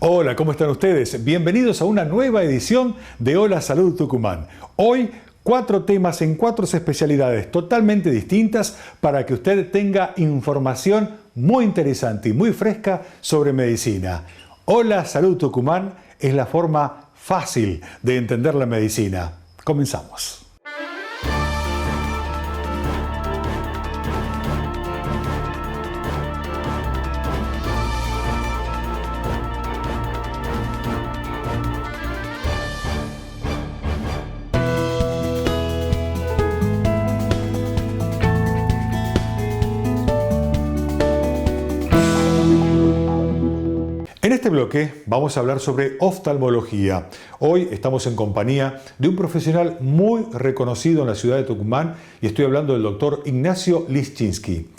Hola, ¿cómo están ustedes? Bienvenidos a una nueva edición de Hola Salud Tucumán. Hoy, 4 temas en 4 especialidades totalmente distintas para que usted tenga información muy interesante y muy fresca sobre medicina. Hola Salud Tucumán es la forma fácil de entender la medicina. Comenzamos. En este bloque vamos a hablar sobre oftalmología. Hoy estamos en compañía de un profesional muy reconocido en la ciudad de Tucumán y estoy hablando del doctor Ignacio Liszczynski.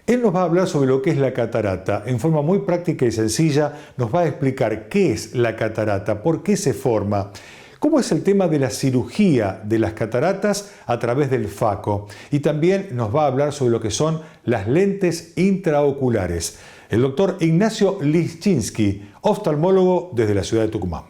Él nos va a hablar sobre lo que es la catarata. En forma muy práctica y sencilla nos va a explicar qué es la catarata, por qué se forma, cómo es el tema de la cirugía de las cataratas a través del FACO y también nos va a hablar sobre lo que son las lentes intraoculares. El doctor Ignacio Liszczynski, oftalmólogo desde la ciudad de Tucumán.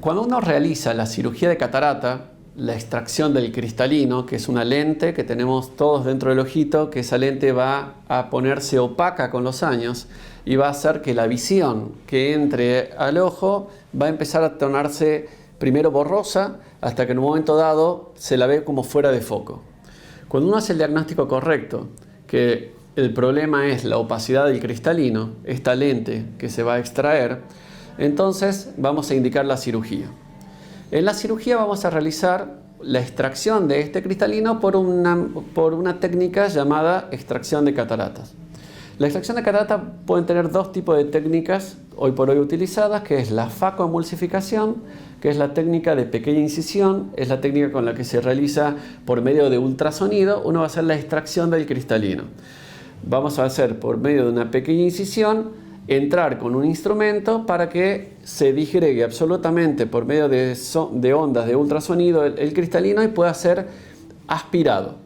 Cuando uno realiza la cirugía de catarata, la extracción del cristalino, que es una lente que tenemos todos dentro del ojito, que esa lente va a ponerse opaca con los años y va a hacer que la visión que entre al ojo va a empezar a tornarse primero borrosa, hasta que en un momento dado se la ve como fuera de foco. Cuando uno hace el diagnóstico correcto, que el problema es la opacidad del cristalino, esta lente que se va a extraer, entonces vamos a indicar la cirugía. En la cirugía vamos a realizar la extracción de este cristalino por una técnica llamada extracción de cataratas. La extracción de catarata pueden tener 2 tipos de técnicas hoy por hoy utilizadas, que es la facoemulsificación, que es la técnica de pequeña incisión, es la técnica con la que se realiza por medio de ultrasonido. Uno va a hacer la extracción del cristalino. Vamos a hacer por medio de una pequeña incisión, entrar con un instrumento para que se disgregue absolutamente por medio de ondas de ultrasonido el cristalino y pueda ser aspirado.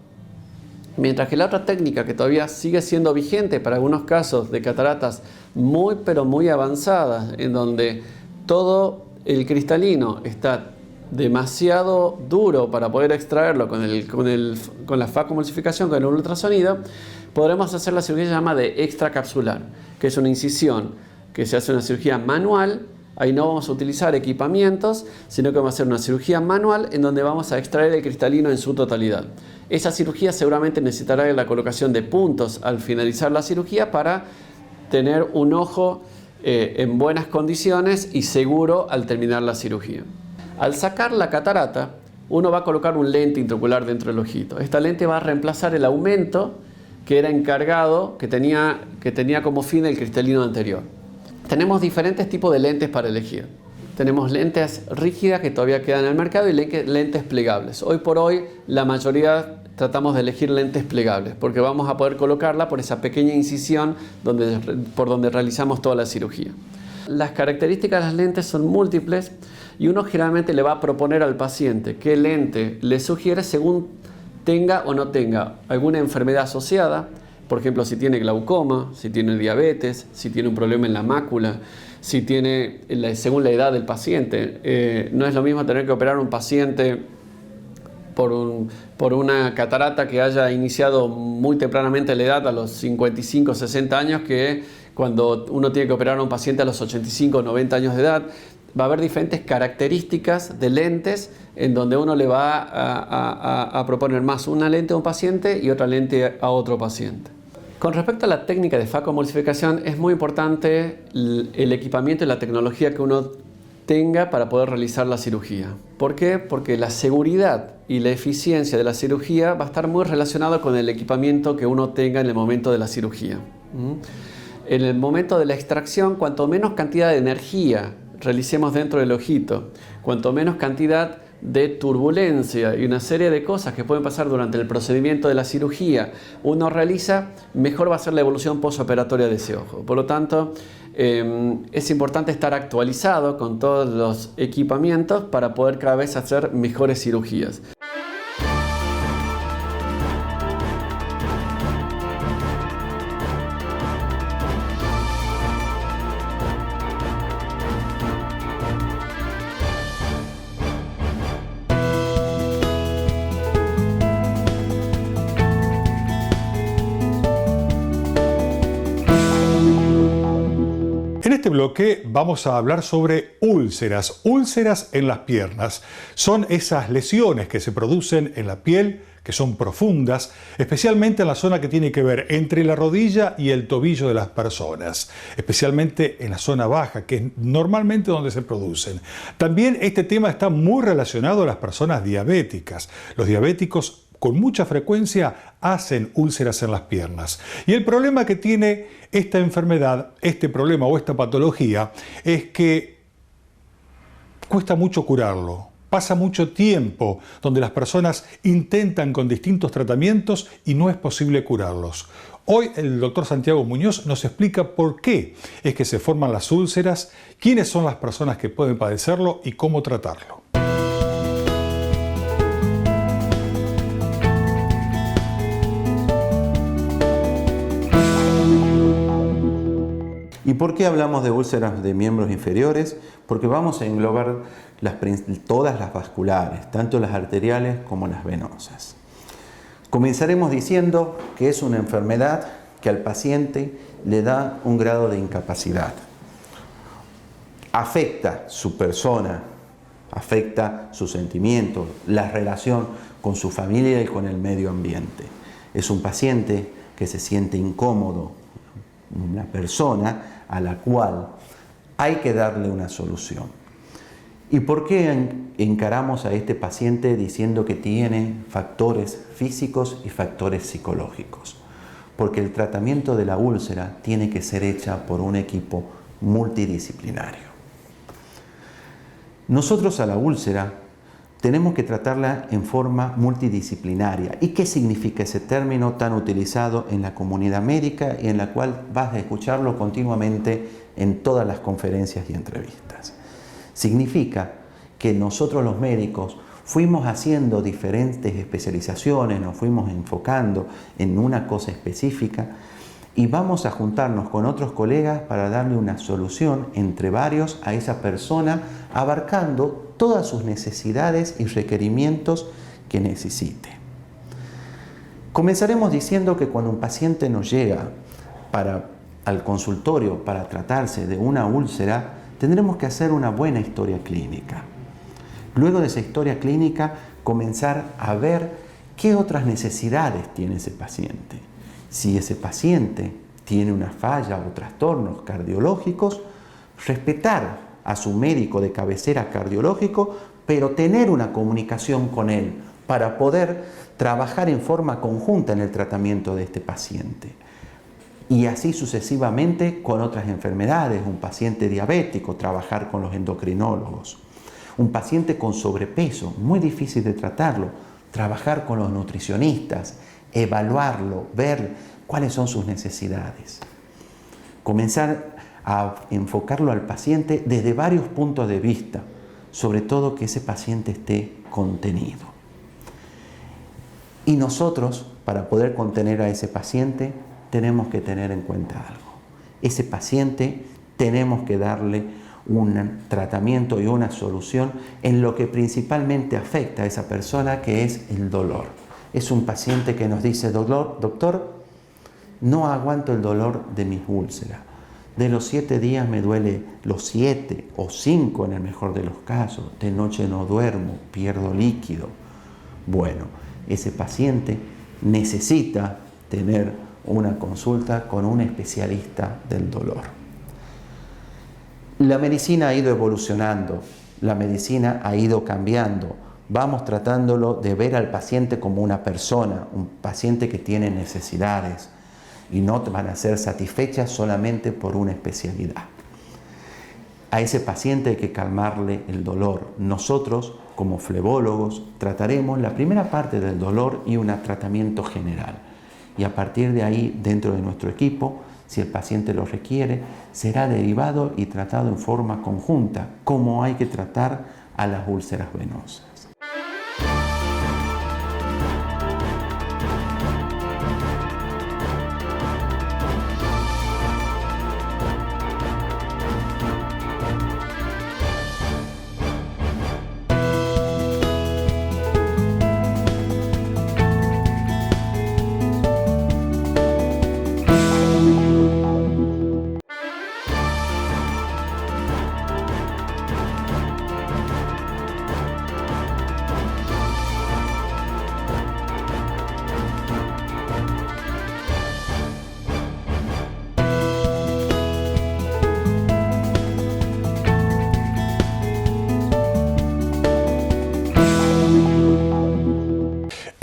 Mientras que la otra técnica que todavía sigue siendo vigente para algunos casos de cataratas muy pero muy avanzadas, en donde todo el cristalino está demasiado duro para poder extraerlo con la facoemulsificación, con el ultrasonido, podremos hacer la cirugía llamada de extracapsular, que es una incisión que se hace una cirugía manual. Ahí no vamos a utilizar equipamientos, sino que vamos a hacer una cirugía manual en donde vamos a extraer el cristalino en su totalidad. Esa cirugía seguramente necesitará la colocación de puntos al finalizar la cirugía para tener un ojo en buenas condiciones y seguro al terminar la cirugía. Al sacar la catarata, uno va a colocar un lente intraocular dentro del ojito. Esta lente va a reemplazar el aumento que era encargado, que tenía como fin el cristalino anterior. Tenemos diferentes tipos de lentes para elegir. Tenemos lentes rígidas que todavía quedan en el mercado y lentes plegables. Hoy por hoy la mayoría tratamos de elegir lentes plegables porque vamos a poder colocarla por esa pequeña incisión por donde realizamos toda la cirugía. Las características de las lentes son múltiples y uno generalmente le va a proponer al paciente qué lente le sugiere según tenga o no tenga alguna enfermedad asociada. Por ejemplo, si tiene glaucoma, si tiene diabetes, si tiene un problema en la mácula, si tiene, según la edad del paciente. No es lo mismo tener que operar a un paciente por una catarata que haya iniciado muy tempranamente la edad, a los 55, 60 años, que cuando uno tiene que operar a un paciente a los 85, 90 años de edad. Va a haber diferentes características de lentes en donde uno le va a proponer más una lente a un paciente y otra lente a otro paciente. Con respecto a la técnica de facoemulsificación, es muy importante el equipamiento y la tecnología que uno tenga para poder realizar la cirugía. ¿Por qué? Porque la seguridad y la eficiencia de la cirugía va a estar muy relacionado con el equipamiento que uno tenga en el momento de la cirugía. En el momento de la extracción, cuanto menos cantidad de energía realicemos dentro del ojito, cuanto menos cantidad de turbulencia y una serie de cosas que pueden pasar durante el procedimiento de la cirugía uno realiza, mejor va a ser la evolución postoperatoria de ese ojo. Por lo tanto, es importante estar actualizado con todos los equipamientos para poder cada vez hacer mejores cirugías. bloque vamos a hablar sobre úlceras, úlceras en las piernas. Son esas lesiones que se producen en la piel, que son profundas, especialmente en la zona que tiene que ver entre la rodilla y el tobillo de las personas, especialmente en la zona baja, que es normalmente donde se producen. También este tema está muy relacionado a las personas diabéticas. Los diabéticos con mucha frecuencia hacen úlceras en las piernas. Y el problema que tiene esta enfermedad, este problema o esta patología, es que cuesta mucho curarlo. Pasa mucho tiempo donde las personas intentan con distintos tratamientos y no es posible curarlos. Hoy el doctor Santiago Muñoz nos explica por qué es que se forman las úlceras, quiénes son las personas que pueden padecerlo y cómo tratarlo. ¿Y por qué hablamos de úlceras de miembros inferiores? Porque vamos a englobar todas las vasculares, tanto las arteriales como las venosas. Comenzaremos diciendo que es una enfermedad que al paciente le da un grado de incapacidad. Afecta su persona, afecta sus sentimientos, la relación con su familia y con el medio ambiente. Es un paciente que se siente incómodo, una persona a la cual hay que darle una solución. ¿Y por qué encaramos a este paciente diciendo que tiene factores físicos y factores psicológicos? Porque el tratamiento de la úlcera tiene que ser hecha por un equipo multidisciplinario. Nosotros a la úlcera tenemos que tratarla en forma multidisciplinaria. ¿Y qué significa ese término tan utilizado en la comunidad médica y en la cual vas a escucharlo continuamente en todas las conferencias y entrevistas? Significa que nosotros los médicos fuimos haciendo diferentes especializaciones, nos fuimos enfocando en una cosa específica y vamos a juntarnos con otros colegas para darle una solución entre varios a esa persona, abarcando todas sus necesidades y requerimientos que necesite. Comenzaremos diciendo que cuando un paciente nos llega al consultorio para tratarse de una úlcera, tendremos que hacer una buena historia clínica. Luego de esa historia clínica, comenzar a ver qué otras necesidades tiene ese paciente. Si ese paciente tiene una falla o trastornos cardiológicos, respetar a su médico de cabecera cardiológico, pero tener una comunicación con él para poder trabajar en forma conjunta en el tratamiento de este paciente. Y así sucesivamente con otras enfermedades, un paciente diabético, trabajar con los endocrinólogos. Un paciente con sobrepeso, muy difícil de tratarlo, trabajar con los nutricionistas, evaluarlo, ver cuáles son sus necesidades. Comenzar a enfocarlo al paciente desde varios puntos de vista, sobre todo que ese paciente esté contenido. Y nosotros, para poder contener a ese paciente, tenemos que tener en cuenta algo. Ese paciente tenemos que darle un tratamiento y una solución en lo que principalmente afecta a esa persona, que es el dolor. Es un paciente que nos dice: doctor, no aguanto el dolor de mis úlceras. De los 7 días me duele los 7 o 5 en el mejor de los casos. De noche no duermo, pierdo líquido. Bueno, ese paciente necesita tener una consulta con un especialista del dolor. La medicina ha ido evolucionando, la medicina ha ido cambiando. Vamos tratándolo de ver al paciente como una persona, un paciente que tiene necesidades y no van a ser satisfechas solamente por una especialidad. A ese paciente hay que calmarle el dolor. Nosotros, como flebólogos, trataremos la primera parte del dolor y un tratamiento general. Y a partir de ahí, dentro de nuestro equipo, si el paciente lo requiere, será derivado y tratado en forma conjunta, como hay que tratar a las úlceras venosas.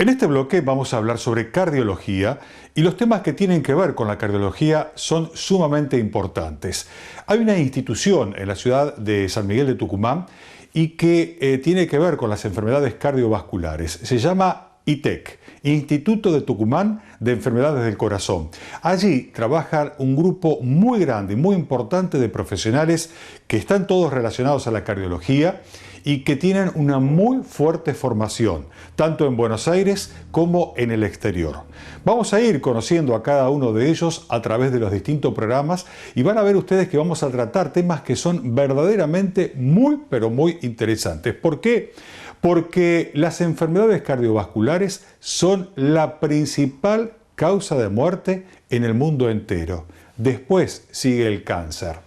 En este bloque vamos a hablar sobre cardiología y los temas que tienen que ver con la cardiología son sumamente importantes. Hay una institución en la ciudad de San Miguel de Tucumán y que tiene que ver con las enfermedades cardiovasculares. Se llama ITEC, Instituto de Tucumán de Enfermedades del Corazón. Allí trabaja un grupo muy grande, muy importante de profesionales que están todos relacionados a la cardiología y que tienen una muy fuerte formación, tanto en Buenos Aires como en el exterior. Vamos a ir conociendo a cada uno de ellos a través de los distintos programas y van a ver ustedes que vamos a tratar temas que son verdaderamente muy, pero muy interesantes. ¿Por qué? Porque las enfermedades cardiovasculares son la principal causa de muerte en el mundo entero. Después sigue el cáncer.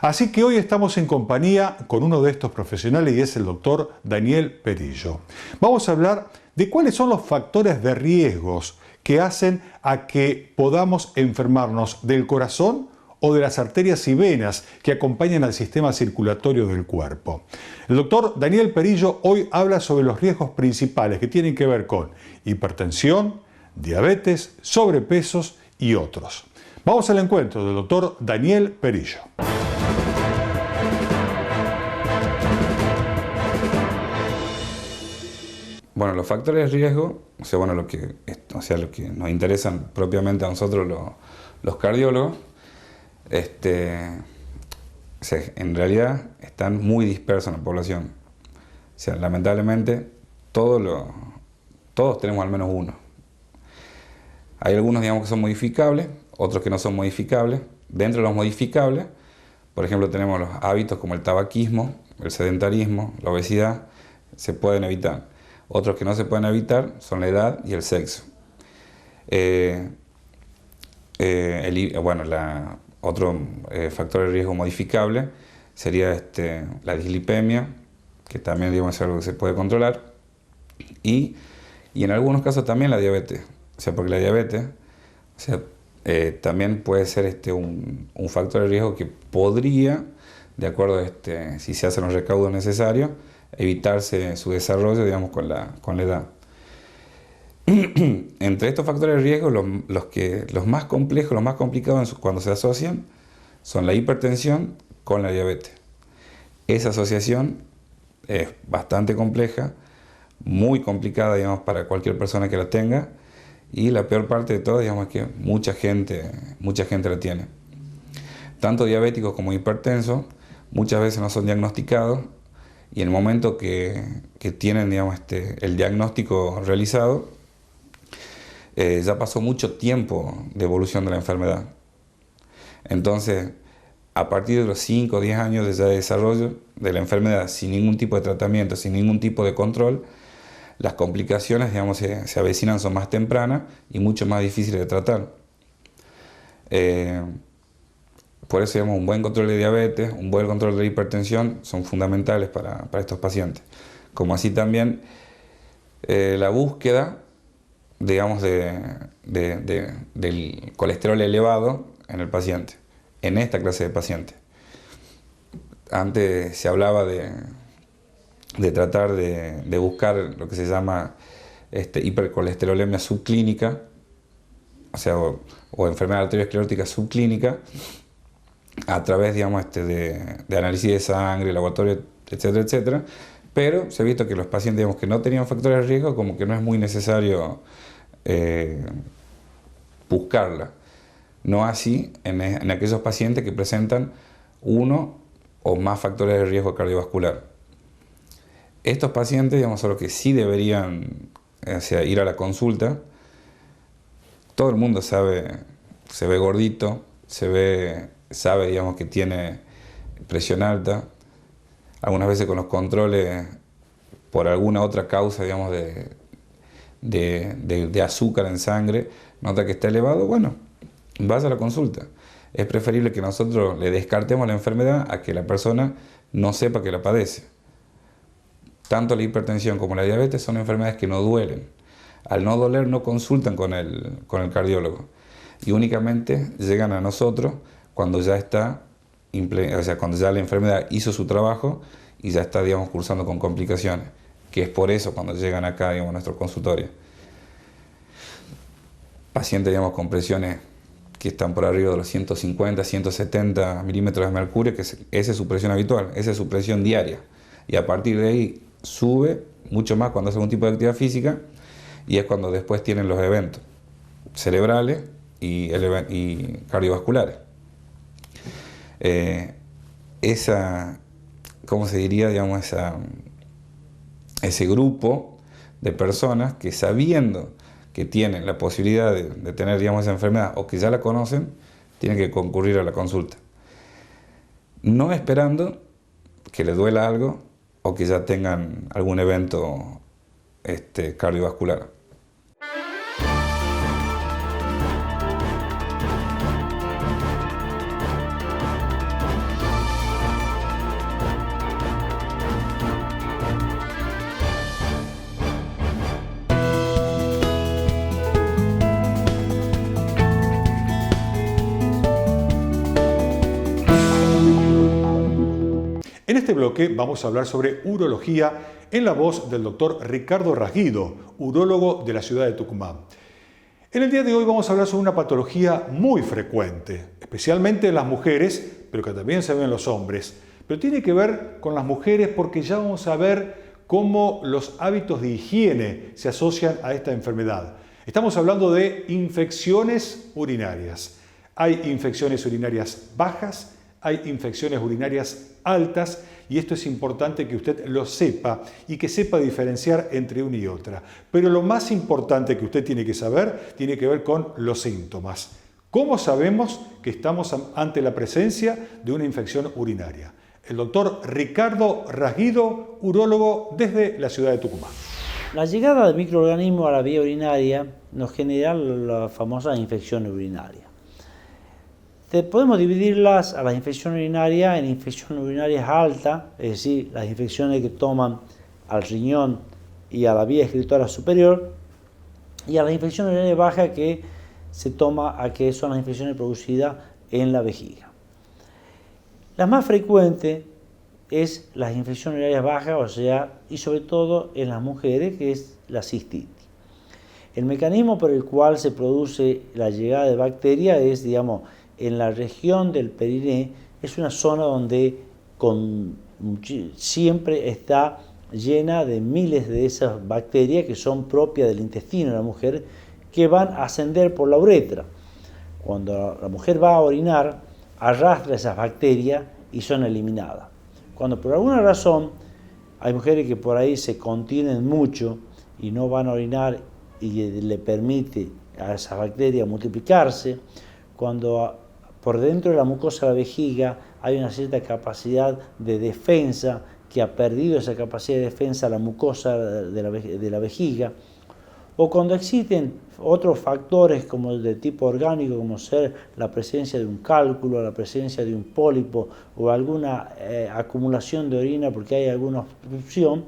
Así que hoy estamos en compañía con uno de estos profesionales y es el doctor Daniel Perillo. Vamos a hablar de cuáles son los factores de riesgos que hacen a que podamos enfermarnos del corazón o de las arterias y venas que acompañan al sistema circulatorio del cuerpo. El doctor Daniel Perillo hoy habla sobre los riesgos principales que tienen que ver con hipertensión, diabetes, sobrepesos y otros. Vamos al encuentro del doctor Daniel Perillo. Bueno, los factores de riesgo, lo que nos interesan propiamente a nosotros los cardiólogos, en realidad están muy dispersos en la población. Lamentablemente todos tenemos al menos uno. Hay algunos, que son modificables, otros que no son modificables. Dentro de los modificables, por ejemplo, tenemos los hábitos como el tabaquismo, el sedentarismo, la obesidad, se pueden evitar. Otros que no se pueden evitar son la edad y el sexo. Otro factor de riesgo modificable sería la dislipemia, que también es algo que se puede controlar, y en algunos casos también la diabetes. Porque la diabetes también puede ser un factor de riesgo que podría, de acuerdo a si se hacen los recaudos necesarios, evitarse su desarrollo, con la edad. Entre estos factores de riesgo, los más complejos, los más complicados cuando se asocian, son la hipertensión con la diabetes. Esa asociación es bastante compleja, muy complicada, para cualquier persona que la tenga, y la peor parte de todo, es que mucha gente la tiene. Tanto diabéticos como hipertensos muchas veces no son diagnosticados, y en el momento que tienen, el diagnóstico realizado, ya pasó mucho tiempo de evolución de la enfermedad. Entonces, a partir de los 5 o 10 años de desarrollo de la enfermedad, sin ningún tipo de tratamiento, sin ningún tipo de control, las complicaciones, se avecinan, son más tempranas y mucho más difíciles de tratar. Por eso, un buen control de diabetes, un buen control de hipertensión son fundamentales para estos pacientes. Como así también la búsqueda, del colesterol elevado en el paciente, en esta clase de pacientes. Antes se hablaba de tratar de buscar lo que se llama hipercolesterolemia subclínica, o enfermedad arteriosclerótica subclínica, a través, de análisis de sangre, laboratorio, etcétera, etcétera. Pero se ha visto que los pacientes, que no tenían factores de riesgo, como que no es muy necesario buscarla. No así en aquellos pacientes que presentan uno o más factores de riesgo cardiovascular. Estos pacientes, son los que sí deberían ir a la consulta. Todo el mundo sabe, se ve gordito, sabe, que tiene presión alta. Algunas veces con los controles, por alguna otra causa, de azúcar en sangre, nota que está elevado, vaya a la consulta. Es preferible que nosotros le descartemos la enfermedad a que la persona no sepa que la padece. Tanto la hipertensión como la diabetes son enfermedades que no duelen. Al no doler, no consultan con el cardiólogo y únicamente llegan a nosotros cuando ya está, cuando ya la enfermedad hizo su trabajo y ya está, cursando con complicaciones, que es por eso cuando llegan acá, a nuestro consultorio. pacientes, digamos, con presiones que están por arriba de los 150, 170 milímetros de mercurio, que esa es su presión habitual, esa es su presión diaria. Y a partir de ahí sube mucho más cuando hace algún tipo de actividad física, y es cuando después tienen los eventos cerebrales y cardiovasculares. ¿Cómo se diría? Digamos, ese grupo de personas que, sabiendo que tienen la posibilidad de tener, digamos, esa enfermedad, o que ya la conocen, tienen que concurrir a la consulta. No esperando que les duela algo o que ya tengan algún evento cardiovascular. En este bloque vamos a hablar sobre urología en la voz del doctor Ricardo Rasguido, urólogo de la ciudad de Tucumán. En el día de hoy vamos a hablar sobre una patología muy frecuente, especialmente en las mujeres, pero que también se ve en los hombres. Pero tiene que ver con las mujeres porque ya vamos a ver cómo los hábitos de higiene se asocian a esta enfermedad. Estamos hablando de infecciones urinarias. Hay infecciones urinarias bajas, hay infecciones urinarias altas, y esto es importante que usted lo sepa y que sepa diferenciar entre una y otra. Pero lo más importante que usted tiene que saber tiene que ver con los síntomas. ¿Cómo sabemos que estamos ante la presencia de una infección urinaria? El doctor Ricardo Rasguido, urólogo desde la ciudad de Tucumán. La llegada de microorganismos a la vía urinaria nos genera la famosa infección urinaria. Podemos dividirlas a las infecciones urinarias en infecciones urinarias altas, es decir, las infecciones que toman al riñón y a la vía excretora superior, y a las infecciones urinarias bajas que se toma a que son las infecciones producidas en la vejiga. La más frecuente es las infecciones urinarias bajas, o sea, y sobre todo en las mujeres, que es la cistitis. El mecanismo por el cual se produce la llegada de bacterias es, digamos, en la región del periné, es una zona donde siempre está llena de miles de esas bacterias que son propias del intestino de la mujer, que van a ascender por la uretra. Cuando la mujer va a orinar, arrastra esas bacterias y son eliminadas. Cuando por alguna razón hay mujeres que por ahí se contienen mucho y no van a orinar y le permite a esas bacterias multiplicarse, cuando por dentro de la mucosa de la vejiga hay una cierta capacidad de defensa, que ha perdido esa capacidad de defensa la mucosa de la vejiga, o cuando existen otros factores como el de tipo orgánico, como ser la presencia de un cálculo, la presencia de un pólipo o alguna acumulación de orina porque hay alguna obstrucción,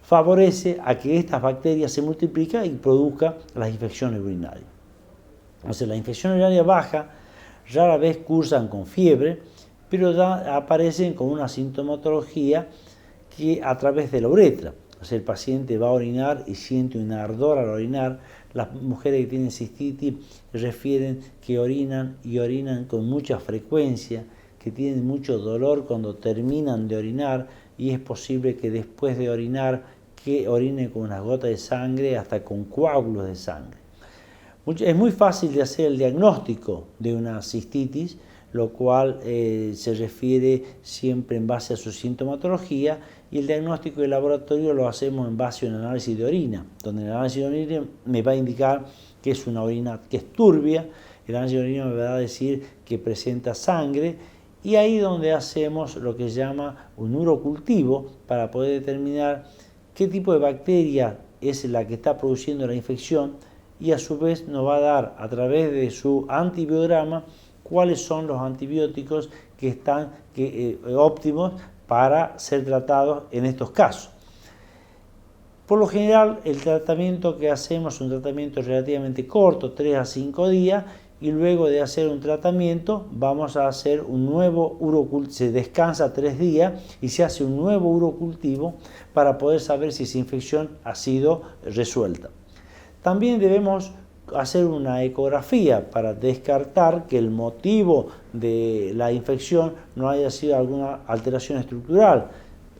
favorece a que estas bacterias se multipliquen y produzcan las infecciones urinarias. Entonces, la infección urinaria baja rara vez cursan con fiebre, pero aparecen con una sintomatología que a través de la uretra. O sea, el paciente va a orinar y siente un ardor al orinar. Las mujeres que tienen cistitis refieren que orinan y orinan con mucha frecuencia, que tienen mucho dolor cuando terminan de orinar, y es posible que después de orinar que orinen con unas gotas de sangre, hasta con coágulos de sangre. Es muy fácil de hacer el diagnóstico de una cistitis, lo cual se refiere siempre en base a su sintomatología, y el diagnóstico de laboratorio lo hacemos en base a un análisis de orina, donde el análisis de orina me va a indicar que es una orina que es turbia, el análisis de orina me va a decir que presenta sangre, y ahí donde hacemos lo que se llama un urocultivo para poder determinar qué tipo de bacteria es la que está produciendo la infección, y a su vez nos va a dar a través de su antibiograma cuáles son los antibióticos que están óptimos para ser tratados en estos casos. Por lo general, el tratamiento que hacemos es un tratamiento relativamente corto, 3 a 5 días, y luego de hacer un tratamiento vamos a hacer un nuevo urocultivo, se descansa 3 días y se hace un nuevo urocultivo para poder saber si esa infección ha sido resuelta. También debemos hacer una ecografía para descartar que el motivo de la infección no haya sido alguna alteración estructural.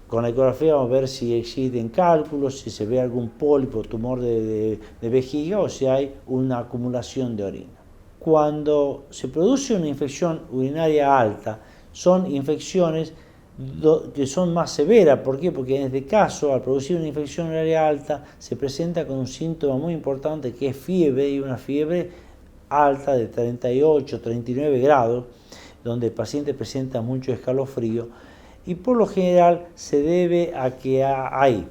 Con la ecografía vamos a ver si existen cálculos, si se ve algún pólipo, tumor de vejiga o si hay una acumulación de orina. Cuando se produce una infección urinaria alta, son infecciones que son más severas. ¿Por qué? Porque en este caso, al producir una infección urinaria alta, se presenta con un síntoma muy importante que es fiebre, y una fiebre alta de 38, 39 grados, donde el paciente presenta mucho escalofrío, y por lo general se debe a que hay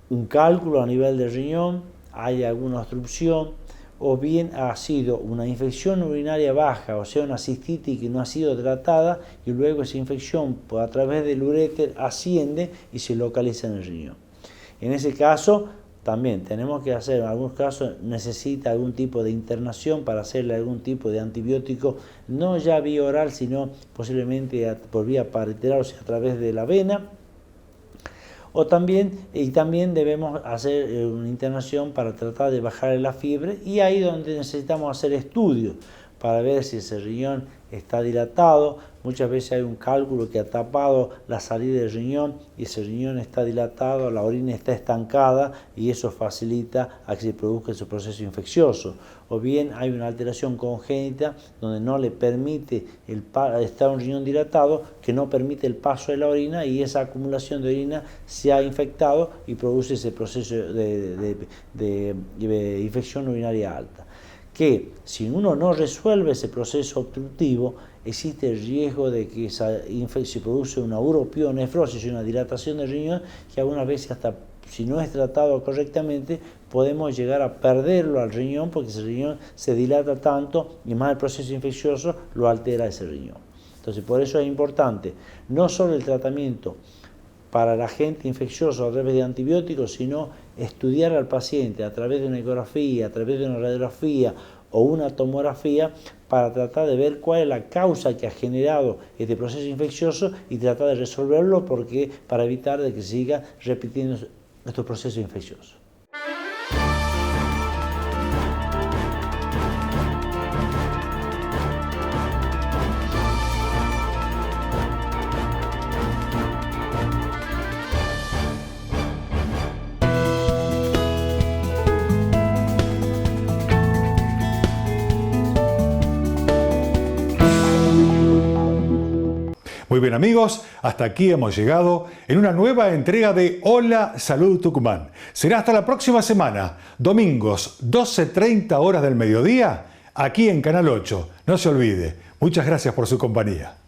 un cálculo a nivel del riñón, hay alguna obstrucción, o bien ha sido una infección urinaria baja, o sea, una cistitis que no ha sido tratada, y luego esa infección a través del uréter asciende y se localiza en el riñón. En ese caso, también tenemos que hacer, en algunos casos necesita algún tipo de internación para hacerle algún tipo de antibiótico, no ya vía oral, sino posiblemente por vía parenteral, o sea, a través de la vena. También debemos hacer una internación para tratar de bajar la fiebre, y ahí donde necesitamos hacer estudios para ver si ese riñón está dilatado. Muchas veces hay un cálculo que ha tapado la salida del riñón y ese riñón está dilatado, la orina está estancada y eso facilita a que se produzca ese proceso infeccioso. O bien hay una alteración congénita donde no le permite está un riñón dilatado que no permite el paso de la orina, y esa acumulación de orina se ha infectado y produce ese proceso de infección urinaria alta. Que si uno no resuelve ese proceso obstructivo, existe el riesgo de que se produce una uropionefrosis y una dilatación del riñón, que algunas veces, hasta si no es tratado correctamente, podemos llegar a perderlo al riñón, porque ese riñón se dilata tanto y más el proceso infeccioso lo altera ese riñón. Entonces, por eso es importante no solo el tratamiento para el agente infeccioso a través de antibióticos, sino estudiar al paciente a través de una ecografía, a través de una radiografía o una tomografía, para tratar de ver cuál es la causa que ha generado este proceso infeccioso y tratar de resolverlo, para evitar de que siga repitiendo estos procesos infecciosos. Muy bien amigos, hasta aquí hemos llegado en una nueva entrega de Hola Salud Tucumán. Será hasta la próxima semana, domingos 12:30 horas del mediodía, aquí en Canal 8. No se olvide, muchas gracias por su compañía.